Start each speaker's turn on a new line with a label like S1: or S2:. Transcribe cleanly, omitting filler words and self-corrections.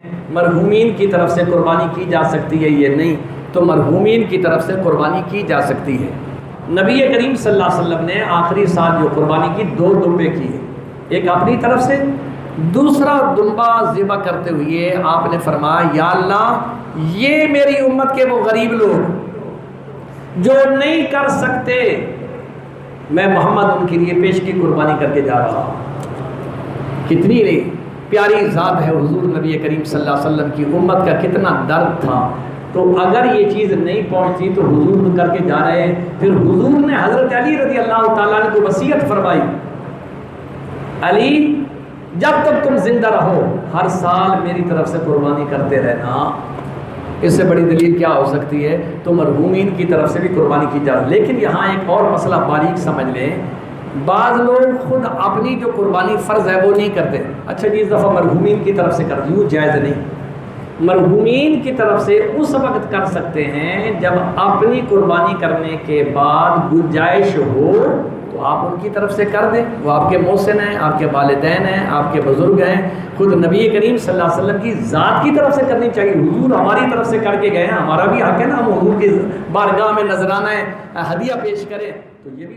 S1: مرحومین کی طرف سے قربانی کی جا سکتی ہے یہ نہیں تو مرحومین کی طرف سے قربانی کی جا سکتی ہے۔ نبی کریم صلی اللہ علیہ وسلم نے آخری سال جو قربانی کی 2 دمبے کیے، ایک اپنی طرف سے، دوسرا دمبا ذبح کرتے ہوئے آپ نے فرمایا یا اللہ یہ میری امت کے وہ غریب لوگ جو نہیں کر سکتے، میں محمد ان کے لیے پیش کی قربانی کر کے جا رہا ہوں۔ کتنی پیاری ذات ہے حضور نبی کریم صلی اللہ علیہ وسلم کی امت کا کتنا درد تھا، تو اگر یہ چیز نہیں پہنچتی تو حضور تو کر کے جا رہے ہیں۔ پھر حضور نے حضرت علی رضی اللہ تعالیٰ عنہ کو وصیت فرمائی، علی جب تک تم زندہ رہو ہر سال میری طرف سے قربانی کرتے رہنا۔ اس سے بڑی دلیل کیا ہو سکتی ہے؟ تو مرحومین کی طرف سے بھی قربانی کی جا رہی ہے۔ لیکن یہاں ایک اور مسئلہ باریک سمجھ لیں، بعض لوگ خود اپنی جو قربانی فرض ہے وہ نہیں کرتے، اچھا جی اس دفعہ مرحومین کی طرف سے کر دوں، جائز نہیں۔ مرحومین کی طرف سے اس وقت کر سکتے ہیں جب اپنی قربانی کرنے کے بعد گنجائش ہو تو آپ ان کی طرف سے کر دیں، وہ آپ کے محسن ہیں، آپ کے والدین ہیں، آپ کے بزرگ ہیں۔ خود نبی کریم صلی اللہ علیہ وسلم کی ذات کی طرف سے کرنی چاہیے، حضور ہماری طرف سے کر کے گئے ہیں، ہمارا بھی حق ہے نا ہم حضور کی بارگاہ میں نذرانہ ہدیہ پیش کریں، تو یہ بھی